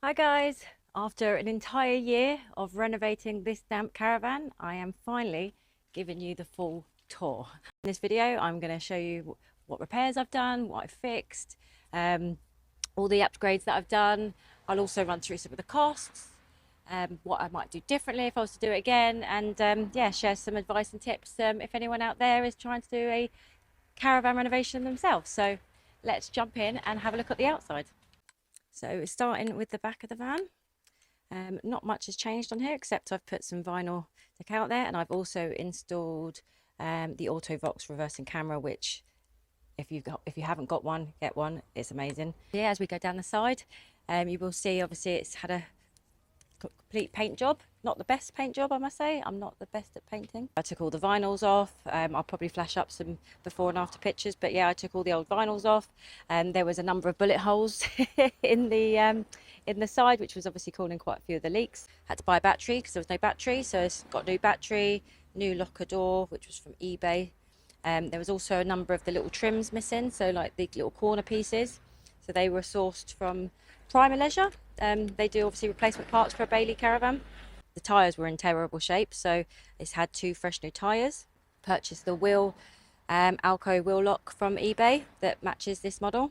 Hi guys! After an entire year of renovating this damp caravan, I am finally giving you the full tour. In this video, I'm going to show you what repairs I've done, what I've fixed, all the upgrades that I've done. I'll also run through some of the costs, what I might do differently if I was to do it again, and yeah, share some advice and tips if anyone out there is trying to do a caravan renovation themselves. So let's jump in and have a look at the outside. So starting with the back of the van, not much has changed on here except I've put some vinyl deck out there, and I've also installed the Autovox reversing camera, which if you haven't got one, get one. It's amazing. Yeah, as we go down the side, you will see obviously it's had a complete paint job. Not the best paint job, I must say. I'm not the best at painting. I took all the vinyls off. I'll probably flash up some before and after pictures, but yeah, I took all the old vinyls off, and there was a number of bullet holes in the side, which was obviously causing quite a few of the leaks. Had to buy a battery because there was no battery, so it's got a new battery, new locker door, which was from eBay. There was also a number of the little trims missing, so like the little corner pieces, so they were sourced from Prima Leisure. They do obviously replacement parts for a Bailey Caravan. The tyres were in terrible shape, so it's had two fresh new tyres. Purchased the wheel, Alco wheel lock from eBay that matches this model.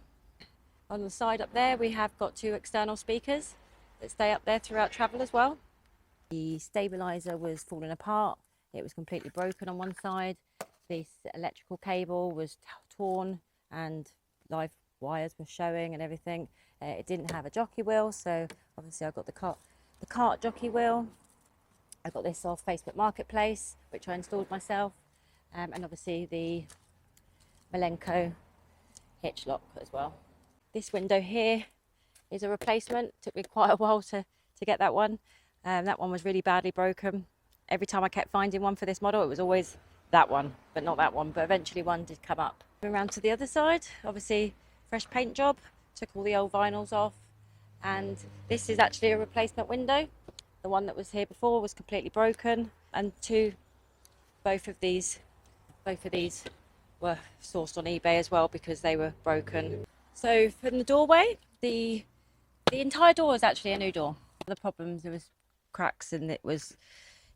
On the side up there we have got two external speakers that stay up there throughout travel as well. The stabiliser was falling apart, it was completely broken on one side. This electrical cable was torn and live wires were showing and everything. It didn't have a jockey wheel, so obviously I got the cart jockey wheel. I got this off Facebook Marketplace, which I installed myself, and obviously the Malenko hitch lock as well. This window here is a replacement. Took me quite a while to get that one. That one was really badly broken. Every time I kept finding one for this model, it was always that one, but not that one. But eventually one did come up. Around to the other side, obviously fresh paint job. Took all the old vinyls off, and this is actually a replacement window. The one that was here before was completely broken, and both of these were sourced on eBay as well because they were broken. So from the doorway, the entire door is actually a new door. The problems, there was cracks and it was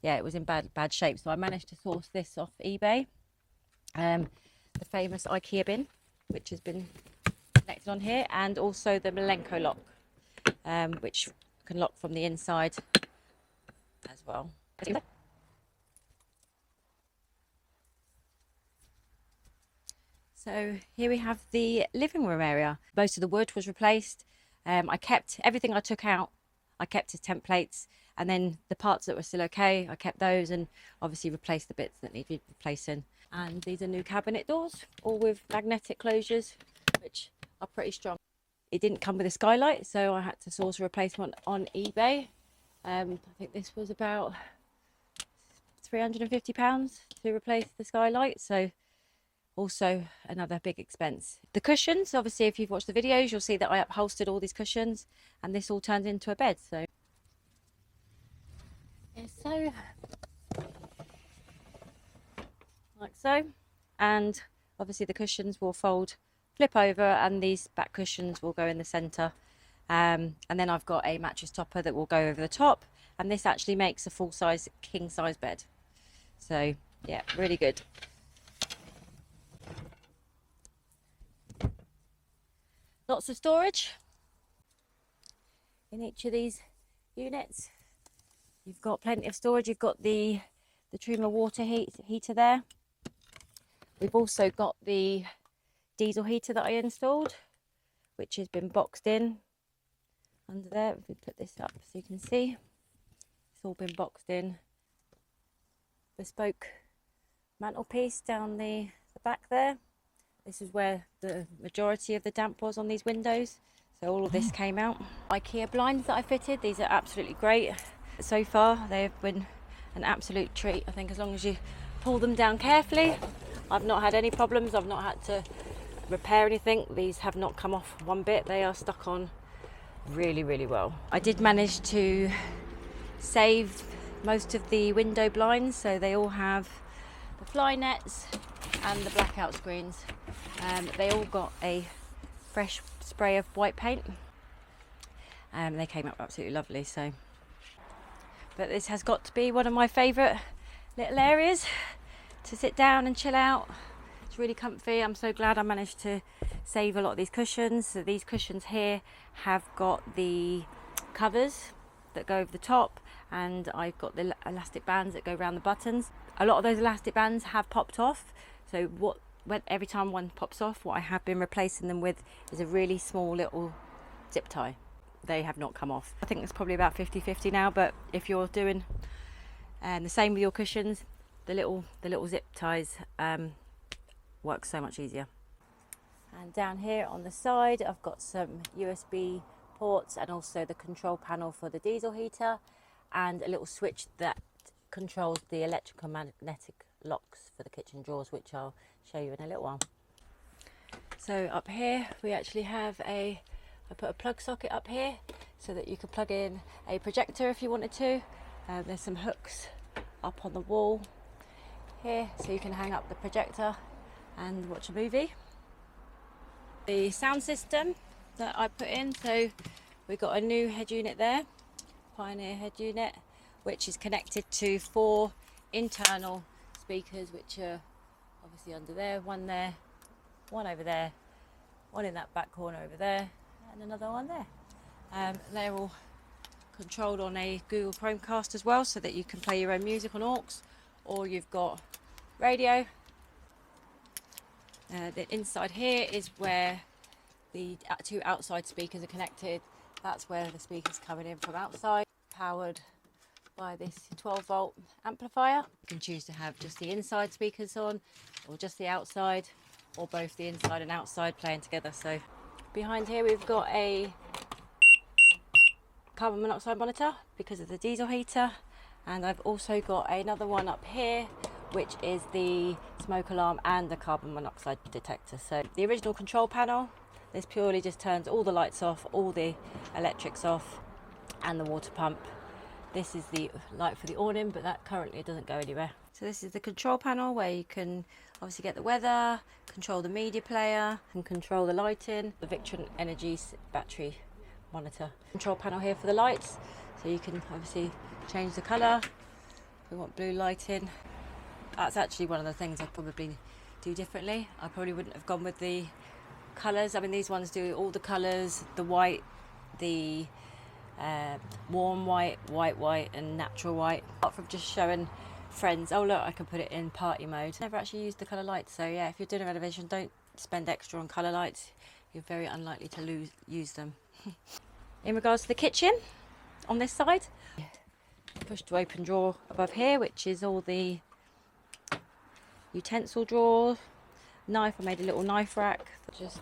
in bad shape. So I managed to source this off eBay. The famous IKEA bin, which has been connected on here, and also the Malenko lock, which can lock from the inside as well. So here we have the living room area. Most of the wood was replaced. I kept everything I took out. I kept as templates, and then the parts that were still okay, I kept those, and obviously replaced the bits that needed replacing. And these are new cabinet doors, all with magnetic closures, which are pretty strong. It didn't come with a skylight, so I had to source a replacement on eBay. I think this was about £350 to replace the skylight, so also another big expense. The cushions, obviously if you've watched the videos, you'll see that I upholstered all these cushions, and this all turned into a bed. So like so, and obviously the cushions will flip over, and these back cushions will go in the center, and then I've got a mattress topper that will go over the top, and this actually makes a full-size king-size bed. So yeah, really good. Lots of storage in each of these units. You've got plenty of storage. You've got the Truma water heater there. We've also got the diesel heater that I installed, which has been boxed in under there. If we put this up so you can see, it's all been boxed in. Bespoke mantelpiece down the back there. This is where the majority of the damp was on these windows, so all of this came out. IKEA blinds that I fitted, these are absolutely great. So far they have been an absolute treat. I think as long as you pull them down carefully, I've not had any problems. I've not had to repair anything. These have not come off one bit. They are stuck on really, really well. I did manage to save most of the window blinds, so they all have the fly nets and the blackout screens. They all got a fresh spray of white paint, They came up absolutely lovely. So, but this has got to be one of my favourite little areas to sit down and chill out. It's really comfy. I'm so glad I managed to save a lot of these cushions. So these cushions here have got the covers that go over the top, and I've got the elastic bands that go around the buttons. A lot of those elastic bands have popped off, so every time one pops off, what I have been replacing them with is a really small little zip tie. They have not come off. I think it's probably about 50-50 now, but if you're doing the same with your cushions, the little zip ties work so much easier. And down here on the side, I've got some USB ports and also the control panel for the diesel heater, and a little switch that controls the electromagnetic locks for the kitchen drawers, which I'll show you in a little while. So up here we actually have I put a plug socket up here so that you can plug in a projector if you wanted to. There's some hooks up on the wall here so you can hang up the projector and watch a movie. The sound system that I put in, so we've got a new head unit there, Pioneer head unit, which is connected to 4 internal speakers, which are obviously under there, one over there, one in that back corner over there, and another one there. They're all controlled on a Google Chromecast as well, so that you can play your own music on aux, or you've got radio. The inside here is where the 2 outside speakers are connected. That's where the speakers coming in from outside, powered by this 12-volt amplifier. You can choose to have just the inside speakers on, or just the outside, or both the inside and outside playing together. So behind here we've got a carbon monoxide monitor because of the diesel heater, and I've also got another one up here which is the smoke alarm and the carbon monoxide detector. So the original control panel, this purely just turns all the lights off, all the electrics off, and the water pump. This is the light for the awning, but that currently doesn't go anywhere. So this is the control panel where you can obviously get the weather, control the media player, and control the lighting. The Victron Energy battery monitor. Control panel here for the lights, so you can obviously change the colour. If we want blue lighting, that's actually one of the things I'd probably do differently. I probably wouldn't have gone with the colours. I mean, these ones do all the colours, the white, the warm white, white, and natural white. Apart from just showing friends, oh look, I can put it in party mode. Never actually used the colour lights, so yeah, if you're doing a renovation, don't spend extra on colour lights. You're very unlikely to use them. In regards to the kitchen, on this side, push to open drawer above here, which is all the utensil drawer. Knife, I made a little knife rack that just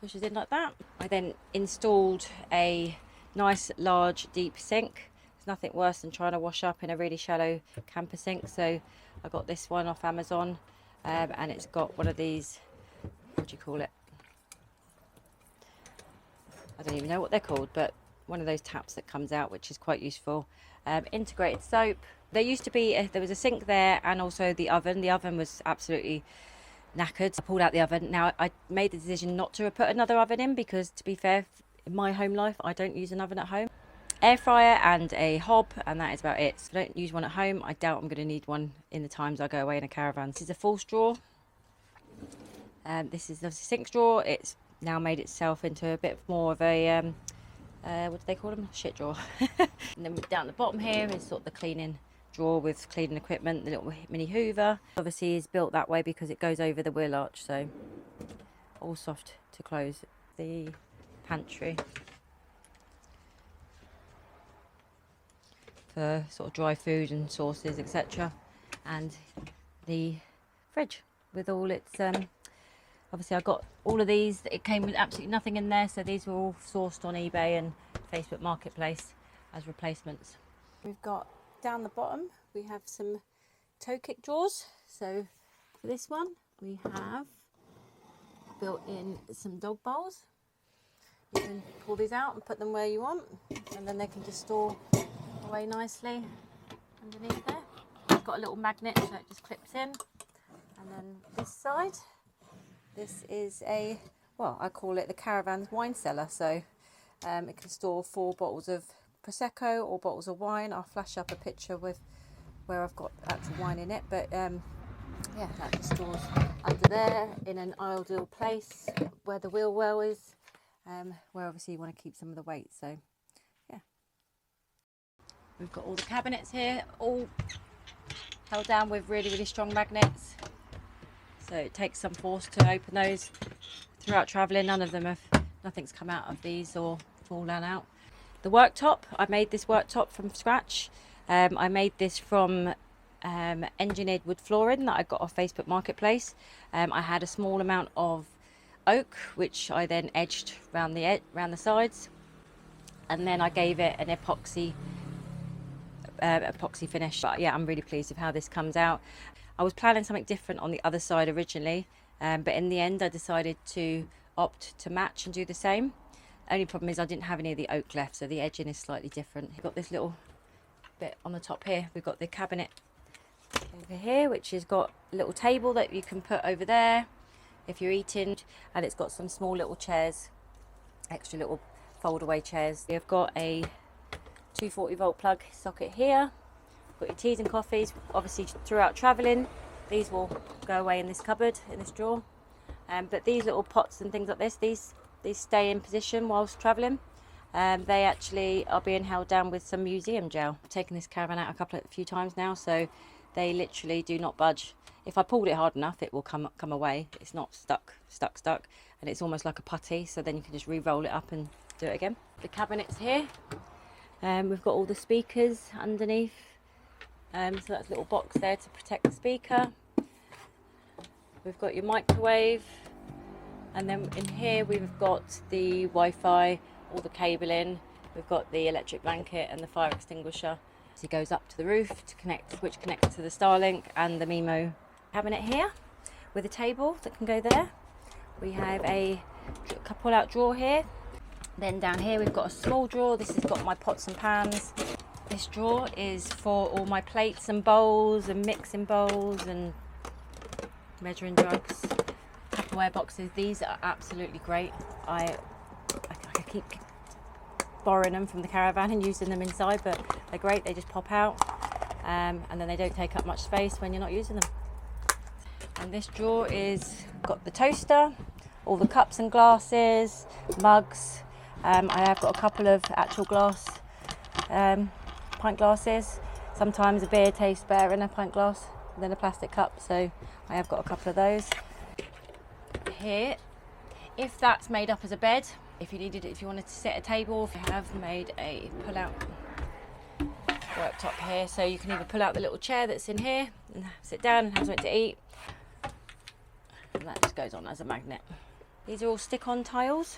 pushes in like that. I then installed a nice large deep sink. There's nothing worse than trying to wash up in a really shallow camper sink, so I got this one off Amazon, and it's got one of these, what do you call it, I don't even know what they're called, but one of those taps that comes out, which is quite useful. Integrated soap. There used to be there was a sink there, and also the oven. The oven was absolutely knackered. I pulled out the oven. Now I made the decision not to put another oven in because, to be fair, in my home life I don't use an oven at home. Air fryer and a hob, and that is about it. So I don't use one at home. I doubt I'm going to need one in the times I go away in a caravan. This is a false drawer. This is the sink drawer. It's now made itself into a bit more of a what do they call them? Shit drawer. And then down the bottom here is sort of the cleaning drawer with cleaning equipment. The little mini hoover obviously is built that way because it goes over the wheel arch, so all soft to close. The pantry for sort of dry food and sauces, etc., and the fridge with all its obviously I got all of these. It came with absolutely nothing in there, so these were all sourced on eBay and Facebook Marketplace as replacements. We've got down the bottom, we have some toe kick drawers. So for this one, we have built in some dog bowls. You can pull these out and put them where you want, and then they can just store away nicely underneath there. It's got a little magnet, so it just clips in. And then this side, this is a, well, I call it the caravan's wine cellar. So It can store 4 bottles of Prosecco or bottles of wine. I'll flash up a picture with where I've got actual wine in it, but yeah, that just stores under there in an ideal place where the wheel well is, where obviously you want to keep some of the weight. So yeah, we've got all the cabinets here, all held down with really strong magnets, so it takes some force to open those. Throughout travelling, nothing's come out of these or fallen out. The worktop, I made this worktop from scratch. I made this from engineered wood flooring that I got off Facebook Marketplace. I had a small amount of oak, which I then edged around the sides, and then I gave it an epoxy finish. But yeah, I'm really pleased with how this comes out. I was planning something different on the other side originally, but in the end I decided to opt to match and do the same. Only problem is I didn't have any of the oak left, so the edging is slightly different. We've got this little bit on the top here. We've got the cabinet over here, which has got a little table that you can put over there if you're eating, and it's got some small little chairs, extra little fold away chairs. We've got a 240 volt plug socket here. Got your teas and coffees. Obviously throughout travelling, these will go away in this cupboard, in this drawer, but these little pots and things like this, these stay in position whilst travelling. They actually are being held down with some museum gel. I've taken this caravan out a few times now, so they literally do not budge. If I pulled it hard enough, it will come away. It's not stuck, and it's almost like a putty, so then you can just re-roll it up and do it again. The cabinets here, we've got all the speakers underneath, so that's a little box there to protect the speaker. We've got your microwave, and then in here we've got the Wi-Fi, all the cabling. We've got the electric blanket and the fire extinguisher. So it goes up to the roof to connect, which connects to the Starlink and the Mimo cabinet here with a table that can go there. We have a pull-out drawer here. Then down here we've got a small drawer. This has got my pots and pans. This drawer is for all my plates and bowls and mixing bowls and measuring jugs. Tupperware boxes. These are absolutely great. I keep borrowing them from the caravan and using them inside, but they're great. They just pop out, and then they don't take up much space when you're not using them. And this drawer is got the toaster, all the cups and glasses, mugs. I have got a couple of actual glass pint glasses. Sometimes a beer tastes better in a pint glass than a plastic cup, so I have got a couple of those. Here, if that's made up as a bed, if you wanted to set a table, I have made a pull-out worktop here, so you can either pull out the little chair that's in here and sit down and have something to eat, and that just goes on as a magnet. These are all stick-on tiles.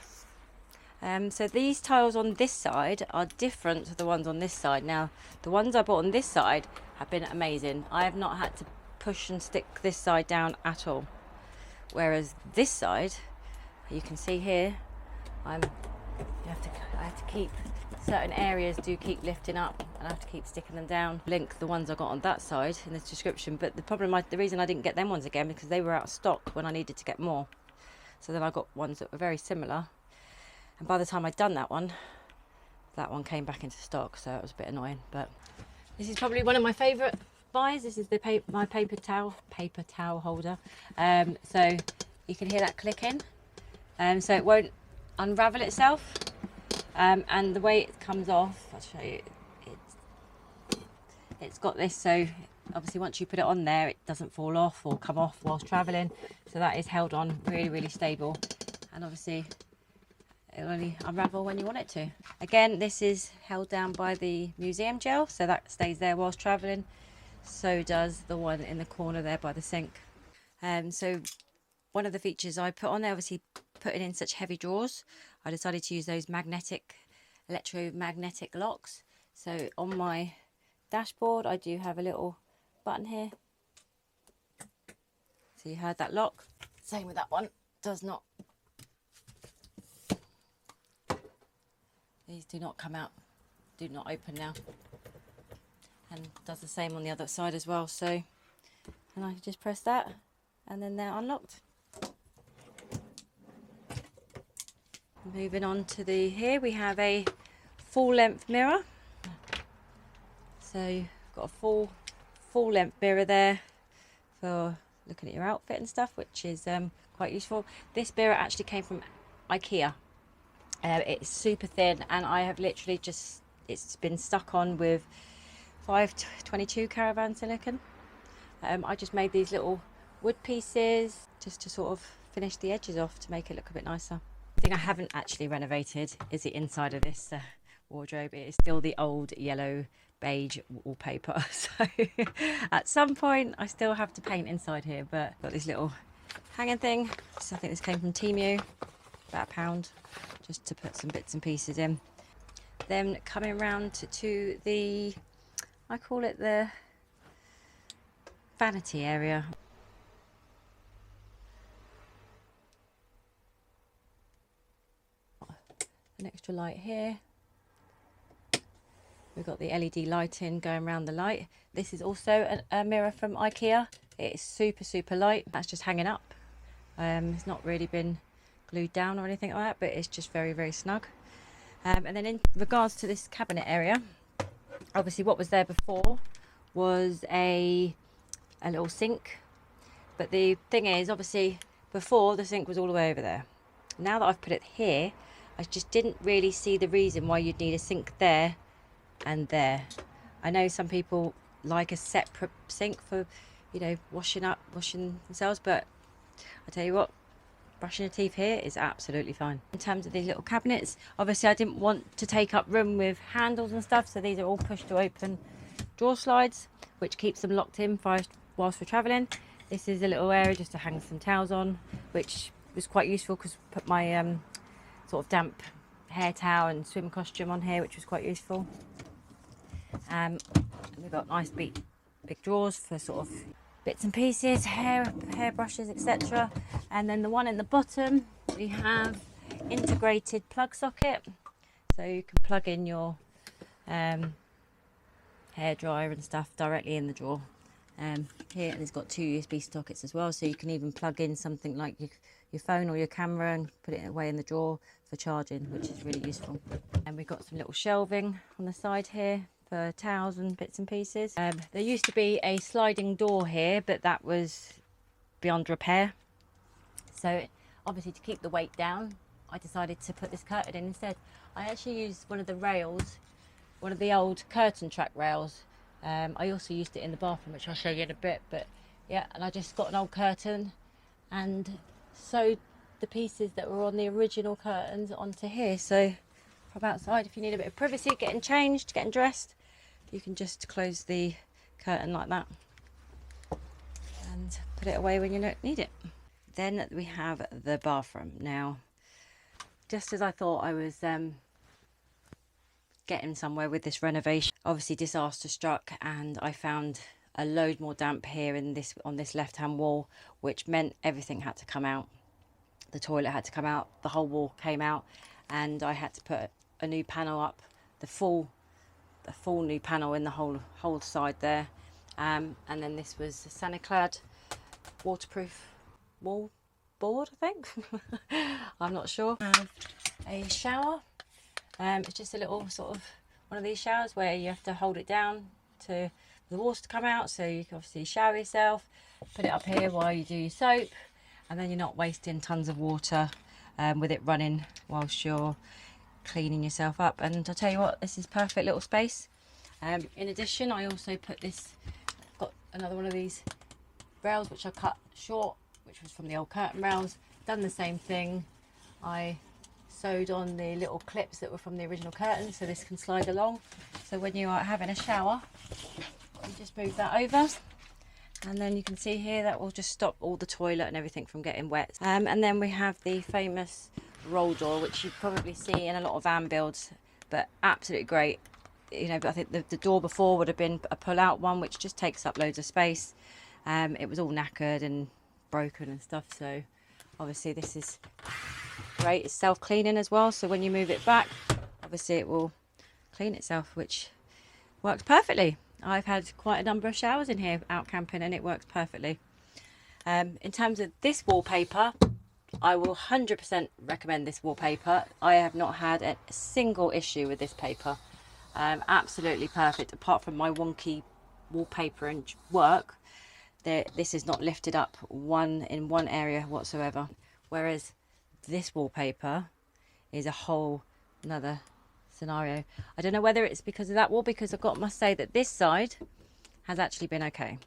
So these tiles on this side are different to the ones on this side. Now, the ones I bought on this side have been amazing. I have not had to push and stick this side down at all. Whereas this side, you can see here, I have to keep certain areas do keep lifting up, and I have to keep sticking them down. Link the ones I got on that side in the description. But the reason I didn't get them ones again, because they were out of stock when I needed to get more. So then I got ones that were very similar, and by the time I'd done that one came back into stock, so it was a bit annoying. But this is probably one of my favourite buys. This is my paper towel holder. So you can hear that clicking, so it won't unravel itself, and the way it comes off, I'll show you. It's got this, so obviously once you put it on there, it doesn't fall off or come off whilst traveling. So that is held on really stable, and obviously it'll only unravel when you want it to. Again, this is held down by the museum gel, so that stays there whilst traveling. So does the one in the corner there by the sink. So one of the features I put on there, obviously putting in such heavy drawers, I decided to use those electromagnetic locks. So on my dashboard I do have a little button here, so you heard that lock. Same with that one, does not, these do not come out, do not open now, and does the same on the other side as well. So, and I just press that and then they're unlocked. Moving on to here we have a full length mirror. So you've got a full length mirror there for looking at your outfit and stuff, which is quite useful. This mirror actually came from IKEA. It's super thin, and I have literally just, it's been stuck on with 522 Caravan silicone. I just made these little wood pieces just to sort of finish the edges off to make it look a bit nicer. The thing I haven't actually renovated is the inside of this wardrobe. It is still the old yellow beige wallpaper, so at some point I still have to paint inside here. But got this little hanging thing, so I think this came from Temu, about £1, just to put some bits and pieces in. Then coming around to the, I call it the vanity area. An extra light here. We've got the LED lighting going around the light. This is also a mirror from IKEA. It's super light. That's just hanging up. It's not really been glued down or anything like that, but it's just very snug. And then in regards to this cabinet area, obviously what was there before was a little sink. But the thing is, obviously before the sink was all the way over there. Now that I've put it here, I just didn't really see the reason why you'd need a sink there and there. I know some people like a separate sink for, you know, washing themselves, but I tell you what, brushing your teeth here is absolutely fine. In terms of these little cabinets, obviously I didn't want to take up room with handles and stuff, so these are all push to open drawer slides, which keeps them locked in whilst we're traveling. This is a little area just to hang some towels on, which was quite useful because I put my sort of damp hair towel and swim costume on here, which was quite useful. And we've got nice big drawers for sort of bits and pieces, hair brushes, etc. And then the one in the bottom, we have integrated plug socket, so you can plug in your hair dryer and stuff directly in the drawer. Here, and it's got 2 USB sockets as well, so you can even plug in something like your phone or your camera and put it away in the drawer for charging, which is really useful. And we've got some little shelving on the side here for towels and bits and pieces. There used to be a sliding door here, but that was beyond repair. So obviously to keep the weight down, I decided to put this curtain in instead. I actually used one of the rails, one of the old curtain track rails. I also used it in the bathroom, which I'll show you in a bit, but yeah, and I just got an old curtain and sewed the pieces that were on the original curtains onto here. So from outside, if you need a bit of privacy, getting changed, getting dressed, you can just close the curtain like that and put it away when you don't need it. Then we have the bathroom. Now, just as I thought I was getting somewhere with this renovation, obviously disaster struck, and I found a load more damp here on this left hand wall, which meant everything had to come out. The toilet had to come out, the whole wall came out, and I had to put a new panel up, the full new panel in the whole side there. And then this was a Saniclad waterproof wall board, I think. I'm not sure. A shower. It's just a little sort of one of these showers where you have to hold it down to the water to come out, so you can obviously shower yourself, put it up here while you do your soap, and then you're not wasting tons of water with it running whilst you're cleaning yourself up. And I'll tell you what, this is perfect little space. In addition, I also got another one of these rails which I cut short, which was from the old curtain rails. Done the same thing. I sewed on the little clips that were from the original curtain, so this can slide along. So when you are having a shower, you just move that over, and then you can see here that will just stop all the toilet and everything from getting wet. And then we have the famous roll door, which you probably see in a lot of van builds, but absolutely great. You know, but I think the door before would have been a pull-out one, which just takes up loads of space. It was all knackered and broken and stuff, so obviously this is great. It's self-cleaning as well, so when you move it back, obviously it will clean itself, which works perfectly. I've had quite a number of showers in here out camping, and it works perfectly. In terms of this wallpaper, I will 100% recommend this wallpaper. I have not had a single issue with this paper. Absolutely perfect, apart from my wonky wallpaper and work. This is not lifted up in one area whatsoever. Whereas this wallpaper is a whole another scenario. I don't know whether it's because of that wall, because must say that this side has actually been okay.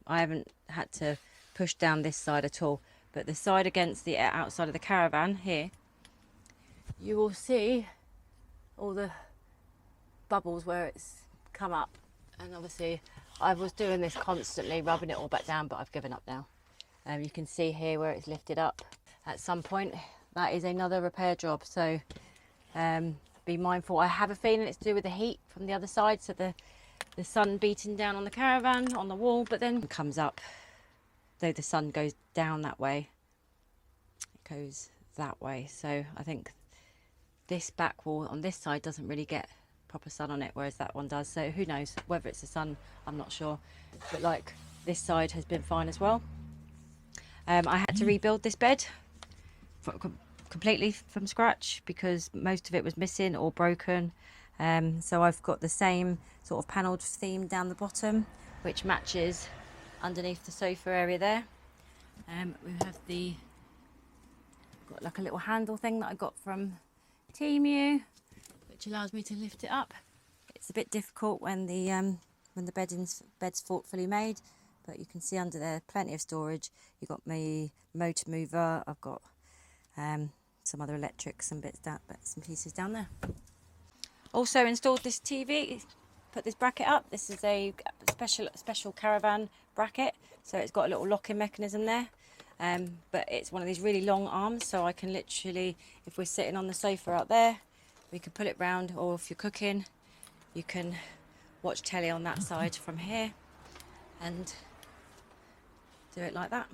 I haven't had to push down this side at all, but the side against the outside of the caravan here, you will see all the bubbles where it's come up. And obviously I was doing this constantly, rubbing it all back down, but I've given up now. You can see here where it's lifted up at some point. That is another repair job, so be mindful. I have a feeling it's to do with the heat from the other side, so the sun beating down on the caravan, on the wall, but then it comes up. Though the sun goes down that way, it goes that way. So I think this back wall on this side doesn't really get proper sun on it, whereas that one does. So who knows whether it's the sun, I'm not sure. But like this side has been fine as well. I had to rebuild this bed completely from scratch because most of it was missing or broken. So I've got the same sort of panelled theme down the bottom, which matches underneath the sofa area there. We have got like a little handle thing that I got from Temu, which allows me to lift it up. It's a bit difficult when the bed's fully made, but you can see under there plenty of storage. You've got my motor mover. I've got some other electrics and bits and pieces down there. Also installed this TV, put this bracket up. This is a special caravan bracket, so it's got a little locking mechanism there, but it's one of these really long arms, so I can literally, if we're sitting on the sofa out there, we can pull it round, or if you're cooking, you can watch telly on that side from here and do it like that.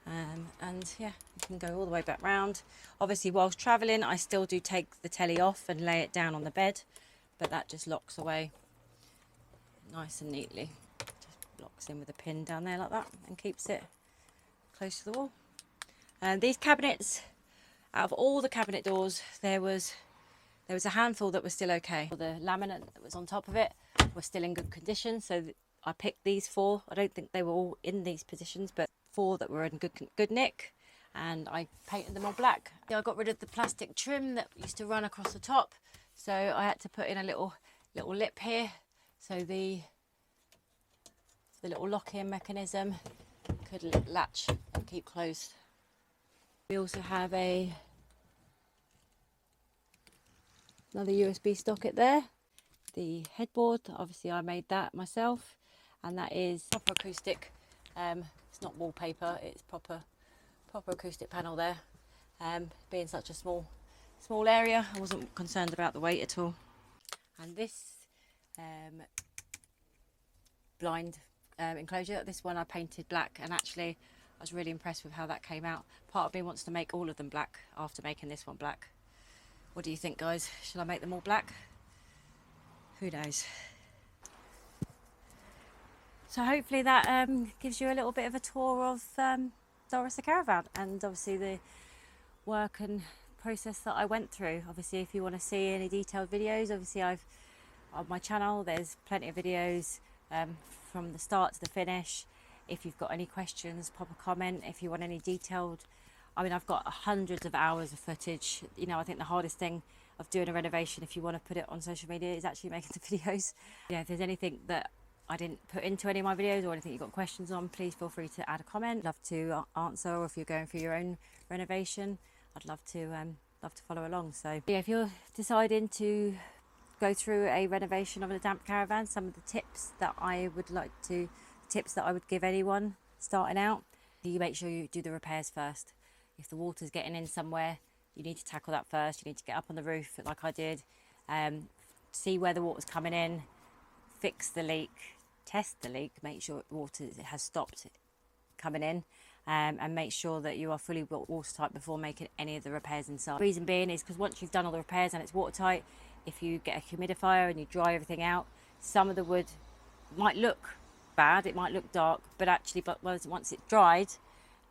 And yeah, you can go all the way back round. Obviously whilst travelling I still do take the telly off and lay it down on the bed, but that just locks away nice and neatly. Just locks in with a pin down there like that and keeps it close to the wall. And these cabinets, out of all the cabinet doors, there was a handful that was still okay. The laminate that was on top of it was still in good condition, so I picked these 4. I don't think they were all in these positions, but 4 that were in good nick, and I painted them all black. I got rid of the plastic trim that used to run across the top, so I had to put in a little lip here, so the little lock-in mechanism could latch and keep closed. We also have another USB socket there. The headboard, obviously I made that myself, and that is proper acoustic. It's not wallpaper, it's proper acoustic panel there. Being such a small area, I wasn't concerned about the weight at all. And this blind enclosure, this one I painted black, and actually I was really impressed with how that came out. Part of me wants to make all of them black after making this one black. What do you think, guys? Should I make them all black? Who knows? So hopefully that gives you a little bit of a tour of Doris the Caravan, and obviously the work and process that I went through. Obviously if you want to see any detailed videos, obviously on my channel there's plenty of videos from the start to the finish. If you've got any questions, pop a comment. If you want any detailed, I mean, I've got hundreds of hours of footage. You know, I think the hardest thing of doing a renovation, if you want to put it on social media, is actually making the videos. Yeah, if there's anything that I didn't put into any of my videos or anything you've got questions on, please feel free to add a comment. Love to answer, or if you're going through your own renovation, I'd love to follow along. So yeah, if you're deciding to go through a renovation of a damp caravan, some of the tips that I would give anyone starting out: you make sure you do the repairs first. If the water's getting in somewhere, you need to tackle that first. You need to get up on the roof like I did, see where the water's coming in, fix the leak, test the leak, make sure the water has stopped coming in, and make sure that you are fully watertight before making any of the repairs inside. The reason being is because once you've done all the repairs and it's watertight, if you get a humidifier and you dry everything out, some of the wood might look bad, it might look dark, but actually once it's dried,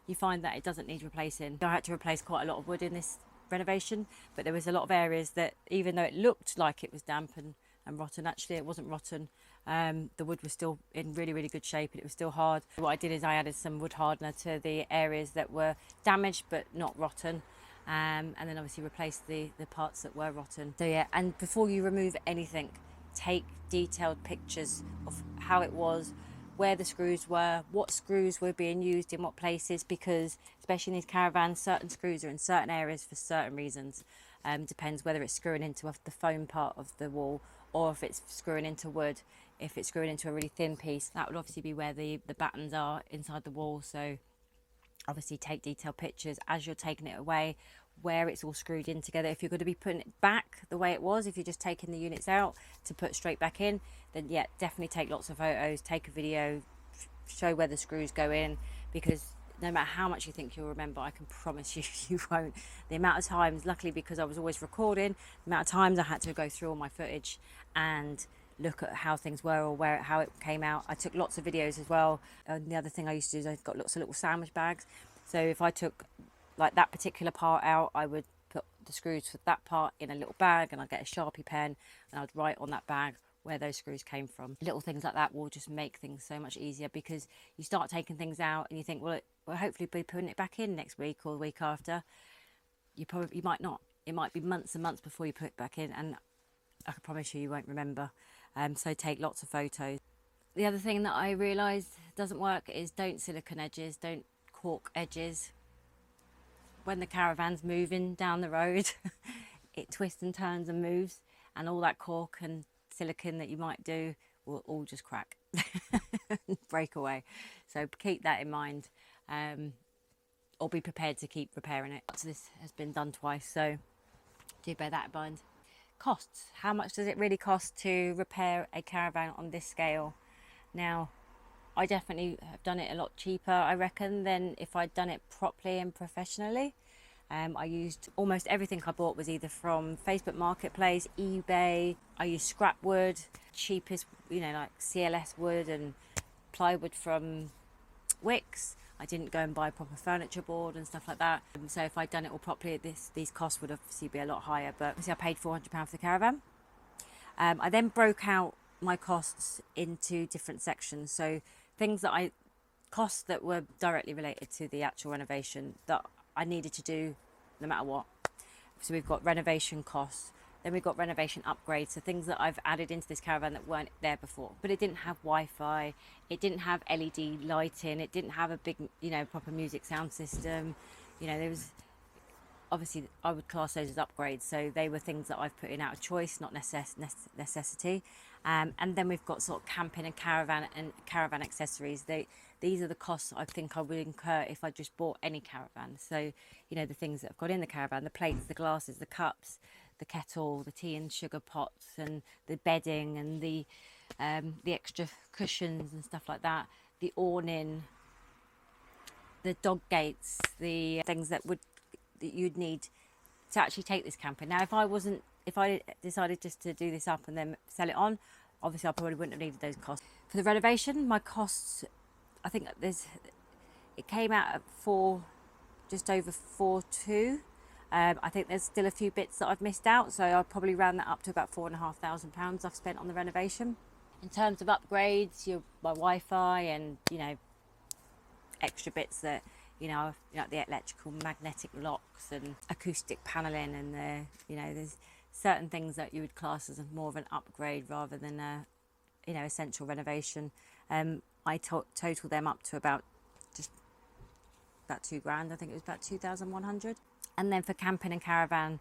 you find that it doesn't need replacing. I had to replace quite a lot of wood in this renovation, but there was a lot of areas that, even though it looked like it was damp and rotten, actually it wasn't rotten. The wood was still in really, really good shape and it was still hard. What I did is I added some wood hardener to the areas that were damaged but not rotten. And then obviously replaced the parts that were rotten. So yeah, and before you remove anything, take detailed pictures of how it was, where the screws were, what screws were being used in what places, because especially in these caravans, certain screws are in certain areas for certain reasons. Depends whether it's screwing into the foam part of the wall or if it's screwing into wood. If it's screwing into a really thin piece, that would obviously be where the battens are inside the wall. So obviously take detailed pictures as you're taking it away, where it's all screwed in together. If you're going to be putting it back the way it was, if you're just taking the units out to put straight back in, then yeah, definitely take lots of photos, take a video, show where the screws go in, because no matter how much you think you'll remember, I can promise you, you won't. The amount of times, luckily because I was always recording, the amount of times I had to go through all my footage and look at how things were or how it came out. I took lots of videos as well. And the other thing I used to do is I've got lots of little sandwich bags. So if I took like that particular part out, I would put the screws for that part in a little bag, and I'd get a Sharpie pen and I'd write on that bag where those screws came from. Little things like that will just make things so much easier, because you start taking things out and you think, well, we'll hopefully be putting it back in next week or the week after. You might not. It might be months and months before you put it back in, and I can promise you won't remember. So take lots of photos. The other thing that I realised doesn't work is don't silicone edges, don't cork edges. When the caravan's moving down the road, it twists and turns and moves, and all that cork and silicone that you might do will all just crack, break away. So keep that in mind, or be prepared to keep repairing it. So this has been done twice, so do bear that in mind. Costs. How much does it really cost to repair a caravan on this scale? Now, I definitely have done it a lot cheaper, I reckon, than if I'd done it properly and professionally. I used almost everything I bought was either from Facebook Marketplace, eBay. I used scrap wood, cheapest, you know, like CLS wood and plywood from Wicks. I didn't go and buy proper furniture board and stuff like that. So if I'd done it all properly, these costs would obviously be a lot higher. But obviously I paid £400 for the caravan. I then broke out my costs into different sections. So costs that were directly related to the actual renovation that I needed to do no matter what. So we've got renovation costs, then we've got renovation upgrades, so things that I've added into this caravan that weren't there before. But it didn't have Wi-Fi, it didn't have LED lighting, it didn't have a big, you know, proper music sound system. You know, there was, obviously I would class those as upgrades, so they were things that I've put in out of choice, not necessity. And then we've got sort of camping and caravan accessories. These are the costs I think I would incur if I just bought any caravan. So, you know, the things that I've got in the caravan, the plates, the glasses, the cups, the kettle, the tea and sugar pots, and the bedding, and the extra cushions and stuff like that, the awning, the dog gates, the things that you'd need to actually take this camping. Now, if I decided just to do this up and then sell it on, obviously I probably wouldn't have needed those costs. For the renovation, my costs, I think it came out at just over 4.2. I think there's still a few bits that I've missed out, so I'll probably round that up to about £4,500 I've spent on the renovation. In terms of upgrades, my Wi-Fi and, you know, extra bits that, you know, the electrical magnetic locks and acoustic paneling, and you know, there's certain things that you would class as more of an upgrade rather than a, you know, essential renovation. I total them up to about £2 grand. I think it was about 2,100. And then for camping and caravan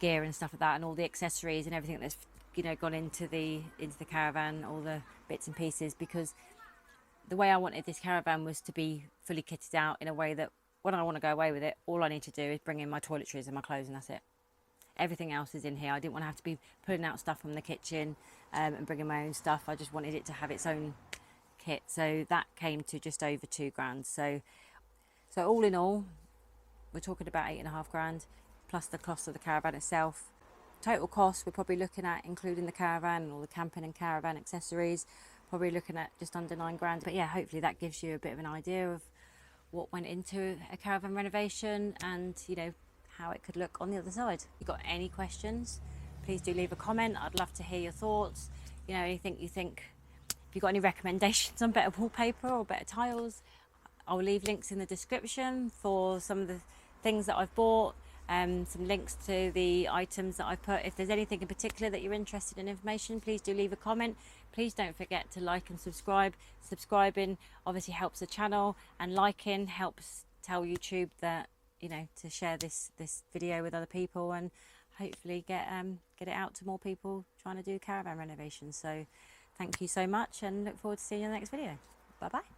gear and stuff like that, and all the accessories and everything that's, you know, gone into the caravan, all the bits and pieces, because the way I wanted this caravan was to be fully kitted out in a way that when I want to go away with it, all I need to do is bring in my toiletries and my clothes, and that's it. Everything else is in here. I didn't want to have to be putting out stuff from the kitchen and bringing my own stuff. I just wanted it to have its own kit. So that came to just over 2 grand. So all in all, we're talking about 8.5 grand plus the cost of the caravan itself. Total cost, we're probably looking at, including the caravan and all the camping and caravan accessories, probably looking at just under 9 grand. But yeah, hopefully that gives you a bit of an idea of what went into a caravan renovation, and you know, how it could look on the other side. If you've got any questions, please do leave a comment. I'd love to hear your thoughts. You know, anything you think, if you've got any recommendations on better wallpaper or better tiles, I'll leave links in the description for some of the things that I've bought, some links to the items that I've put. If there's anything in particular that you're interested in information, please do leave a comment. Please don't forget to like and subscribe. Subscribing obviously helps the channel, and liking helps tell YouTube that, you know, to share this video with other people, and hopefully get it out to more people trying to do caravan renovations. So thank you so much, and look forward to seeing you in the next video. Bye bye.